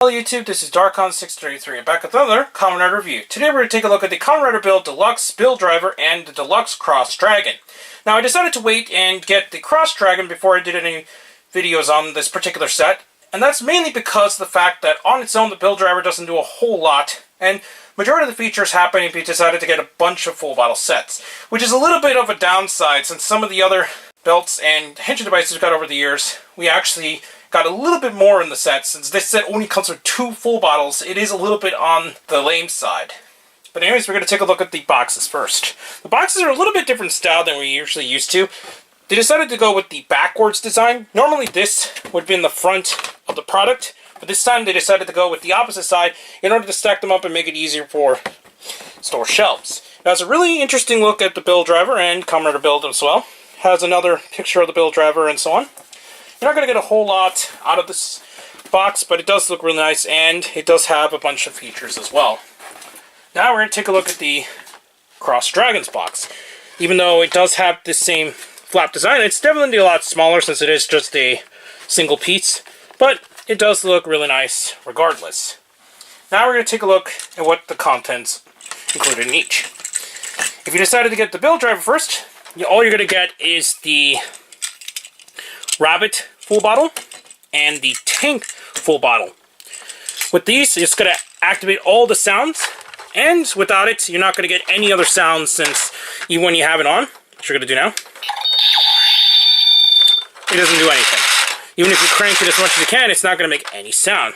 Hello YouTube, this is Darkon633 and back with another Kamen Rider review. Today we're going to take a look at the Kamen Rider Build Deluxe Build Driver and the Deluxe Cross Dragon. Now I decided to wait and get the Cross Dragon before I did any videos on this particular set, and that's mainly because of the fact that on its own the Build Driver doesn't do a whole lot, and majority of the features happen if you decided to get a bunch of full bottle sets, which is a little bit of a downside since some of the other belts and henshin devices we've got over the years, we actually got a little bit more in the set. Since this set only comes with 2 full bottles, it is a little bit on the lame side. But anyways, we're going to take a look at the boxes first. The boxes are a little bit different style than we're usually used to. They decided to go with the backwards design. Normally this would be in the front of the product, but this time they decided to go with the opposite side in order to stack them up and make it easier for store shelves. Now it's a really interesting look at the build driver and Kamen Rider build as well. Has another picture of the build driver and so on. You're not going to get a whole lot out of this box, but it does look really nice, and it does have a bunch of features as well. Now we're going to take a look at the Cross Dragons box. Even though it does have the same flap design, it's definitely a lot smaller since it is just a single piece, but it does look really nice regardless. Now we're going to take a look at what the contents included in each. If you decided to get the build driver first, all you're going to get is the Rabbit full bottle and the Tank full bottle. With these, it's going to activate all the sounds, and without it, you're not going to get any other sounds since even when you have it on, which you're going to do now, it doesn't do anything. Even if you crank it as much as you can, it's not going to make any sound.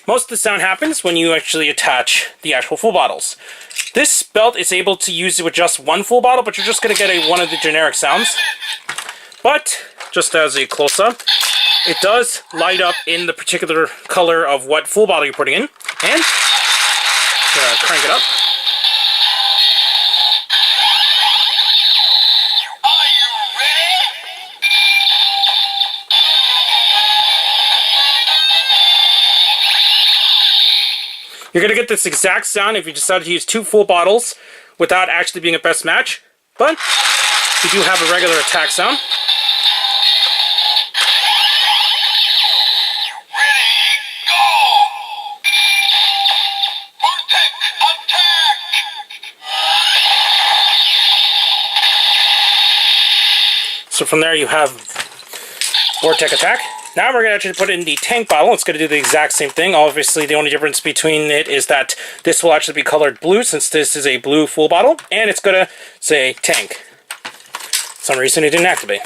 Most of the sound happens when you actually attach the actual full bottles. This belt is able to use it with just one full bottle, but you're just going to get one of the generic sounds. But just as a close-up, it does light up in the particular color of what full bottle you're putting in. And crank it up. Are you ready? You're going to get this exact sound if you decide to use 2 full bottles without actually being a best match, but you do have a regular attack sound. So from there you have Vortex Attack. Now we're going to actually put it in the Tank bottle. It's going to do the exact same thing. Obviously the only difference between it is that this will actually be colored blue since this is a blue full bottle. And it's going to say Tank. For some reason it didn't activate.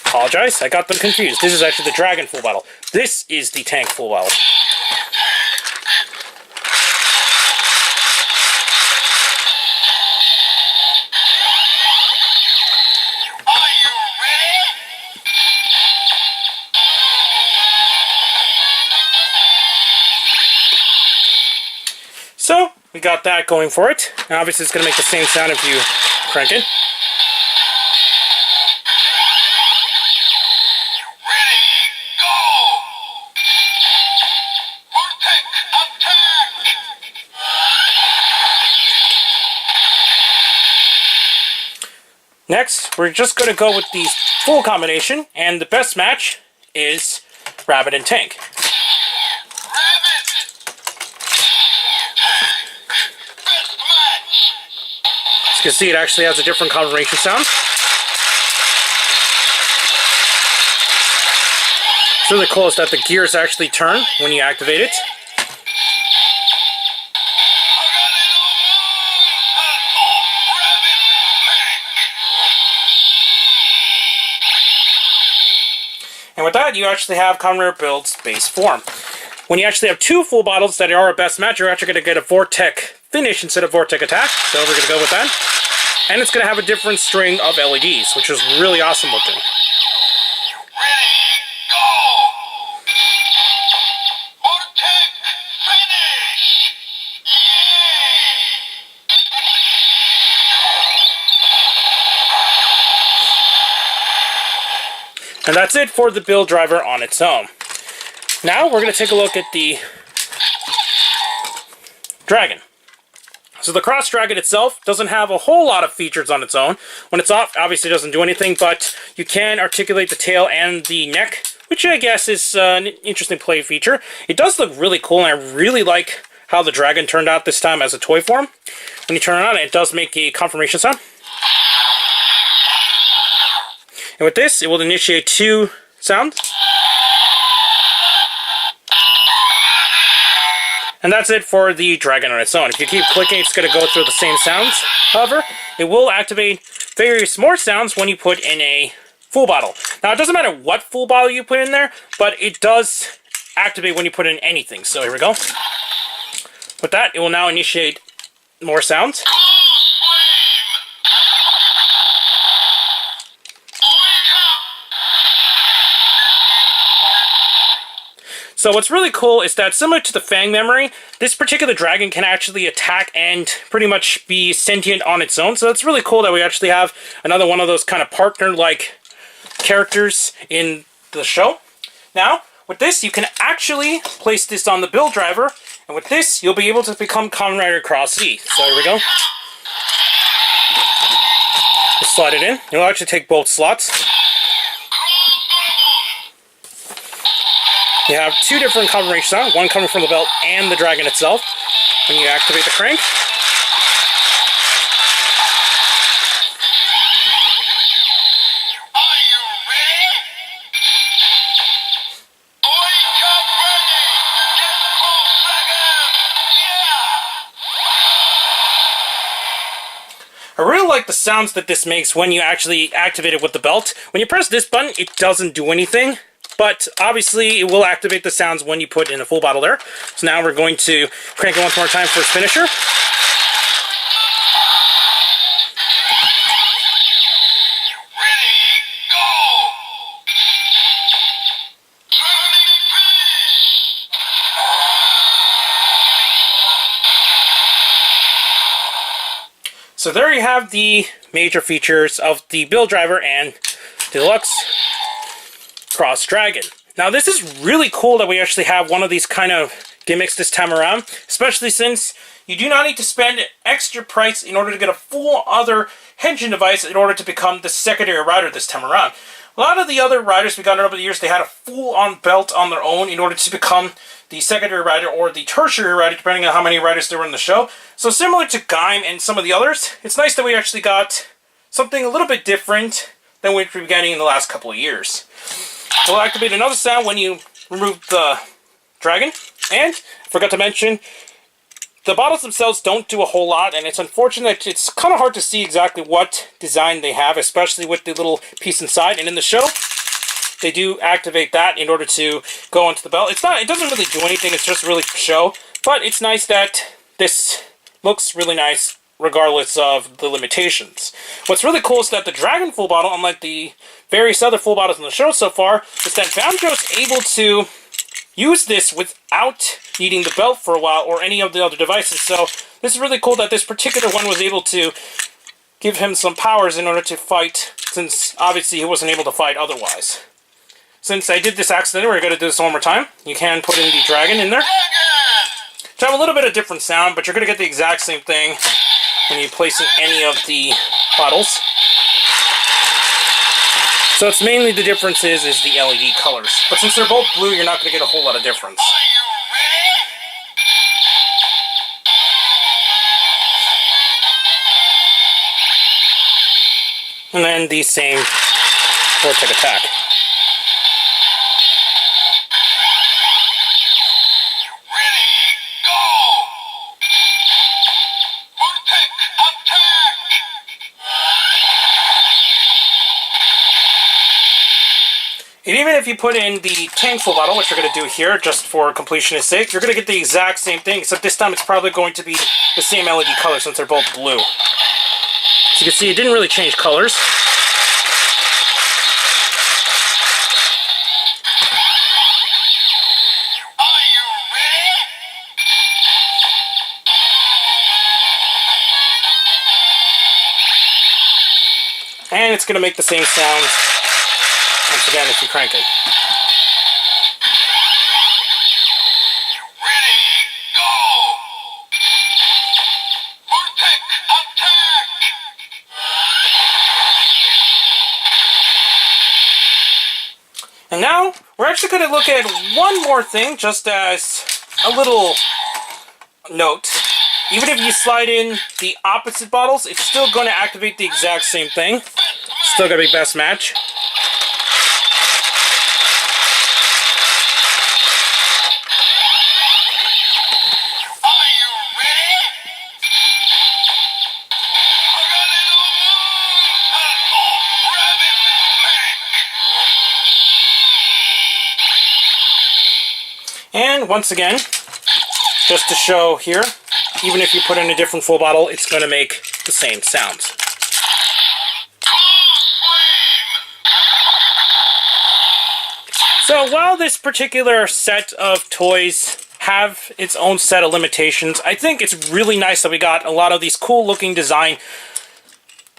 Apologize, I got them confused. This is actually the Dragon full bottle. This is the Tank full bottle. So, we got that going for it. And obviously it's going to make the same sound if you crank it. Ready, go! Vortex attack! Next, we're just going to go with the full combination, and the best match is Rabbit and Tank. You can see it actually has a different combination sound. It's really cool is that the gears actually turn when you activate it. And with that, you actually have Kamen Rider Build's base form. When you actually have 2 full bottles that are a best match, you're actually going to get a Vortex finish instead of Vortex Attack. So we're going to go with that. And it's going to have a different string of LEDs, which is really awesome looking. Ready, go! Vortex finish! Yay! And that's it for the build driver on its own. Now we're going to take a look at the Dragon. So the Cross Dragon itself doesn't have a whole lot of features on its own. When it's off, obviously it doesn't do anything, but you can articulate the tail and the neck, which I guess is an interesting play feature. It does look really cool, and I really like how the dragon turned out this time as a toy form. When you turn it on, it does make a confirmation sound. And with this, it will initiate 2 sounds. And that's it for the dragon on its own. If you keep clicking, it's going to go through the same sounds. However, it will activate various more sounds when you put in a full bottle. Now, it doesn't matter what full bottle you put in there, but it does activate when you put in anything. So here we go. With that, it will now initiate more sounds. So what's really cool is that, similar to the Fang memory, this particular dragon can actually attack and pretty much be sentient on its own. So it's really cool that we actually have another one of those kind of partner-like characters in the show. Now, with this, you can actually place this on the build driver, and with this, you'll be able to become Kamen Rider Cross Z. So here we go. Just slide it in. You'll actually take both slots. You have 2 different confirmation sounds, one coming from the belt and the dragon itself. When you activate the crank. Are you ready? Wake up ready! Get close, dragon! Yeah! I really like the sounds that this makes when you actually activate it with the belt. When you press this button, it doesn't do anything. But obviously, it will activate the sounds when you put in a full bottle there. So now we're going to crank it once more time for its finisher. Ready, go! So there you have the major features of the build driver and deluxe Cross Dragon. Now, this is really cool that we actually have one of these kind of gimmicks this time around, especially since you do not need to spend extra price in order to get a full other henshin device in order to become the secondary rider this time around. A lot of the other riders we got over the years, they had a full-on belt on their own in order to become the secondary rider or the tertiary rider, depending on how many riders there were in the show. So similar to Kamen and some of the others, it's nice that we actually got something a little bit different than we've been getting in the last couple of years. We'll activate another sound when you remove the dragon. And, forgot to mention, the bottles themselves don't do a whole lot, and it's unfortunate. It's kind of hard to see exactly what design they have, especially with the little piece inside. And in the show, they do activate that in order to go onto the belt. It doesn't really do anything, it's just really show. But it's nice that this looks really nice regardless of the limitations. What's really cool is that the Dragon full bottle, unlike the various other full bottles in the show so far, is that Banjo's able to use this without needing the belt for a while or any of the other devices. So this is really cool that this particular one was able to give him some powers in order to fight, since obviously he wasn't able to fight otherwise. Since I did this accidentally, we're going to do this one more time. You can put in the dragon in there. To have a little bit of different sound, but you're going to get the exact same thing when you place in any of the bottles. So it's mainly the difference is the LED colors. But since they're both blue, you're not going to get a whole lot of difference. And then the same vortex attack. And even if you put in the tank full bottle, which you're going to do here, just for completionist sake, you're going to get the exact same thing, except this time it's probably going to be the same LED color since they're both blue. So you can see it didn't really change colors. And it's going to make the same sound once again if you crank it. Ready, go! Vortex attack! And now, we're actually going to look at one more thing, just as a little note. Even if you slide in the opposite bottles, it's still going to activate the exact same thing. Still going to be best match. Are you ready? And once again, just to show here, even if you put in a different full bottle, it's going to make the same sounds. So while this particular set of toys have its own set of limitations, I think it's really nice that we got a lot of these cool looking design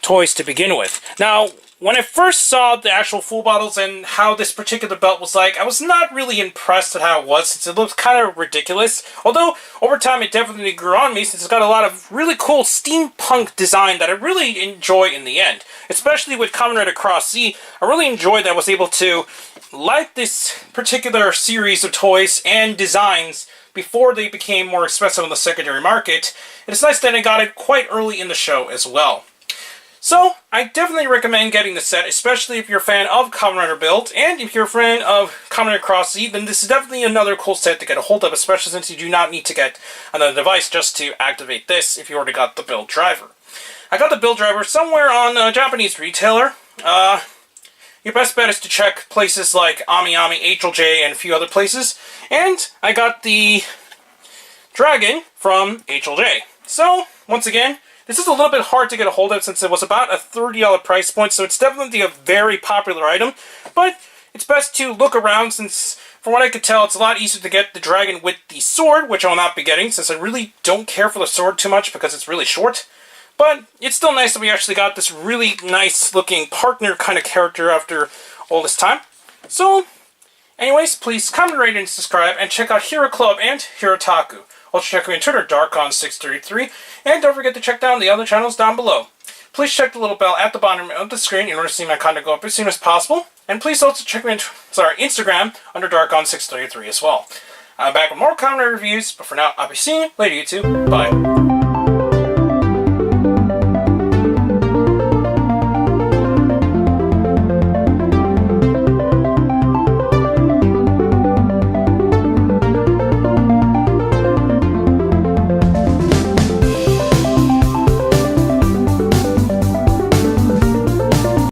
toys to begin with. Now, when I first saw the actual full bottles and how this particular belt was like, I was not really impressed at how it was, since it looked kind of ridiculous. Although, over time it definitely grew on me, since it's got a lot of really cool steampunk design that I really enjoy in the end. Especially with Kamen Rider Cross Z, I really enjoyed that I was able to like this particular series of toys and designs before they became more expensive on the secondary market. It's nice that I got it quite early in the show as well. So, I definitely recommend getting the set, especially if you're a fan of Kamen Rider Build, and if you're a fan of Kamen Rider Cross Z, then this is definitely another cool set to get a hold of, especially since you do not need to get another device just to activate this if you already got the build driver. I got the build driver somewhere on a Japanese retailer. Your best bet is to check places like AmiAmi, HLJ, and a few other places. And I got the Dragon from HLJ. So, once again, this is a little bit hard to get a hold of since it was about a $30 price point, so it's definitely a very popular item. But it's best to look around since, from what I could tell, it's a lot easier to get the Dragon with the sword, which I will not be getting since I really don't care for the sword too much because it's really short. But it's still nice that we actually got this really nice looking partner kind of character after all this time. So, anyways, please comment, rate, and subscribe, and check out Hero Club and Hirotaku. Also check me on Twitter, Darkon633, and don't forget to check down the other channels down below. Please check the little bell at the bottom of the screen in order to see my content go up as soon as possible. And please also check me on Instagram under Darkon633 as well. I'm back with more Kamen Rider reviews, but for now, I'll be seeing you later, YouTube. Bye.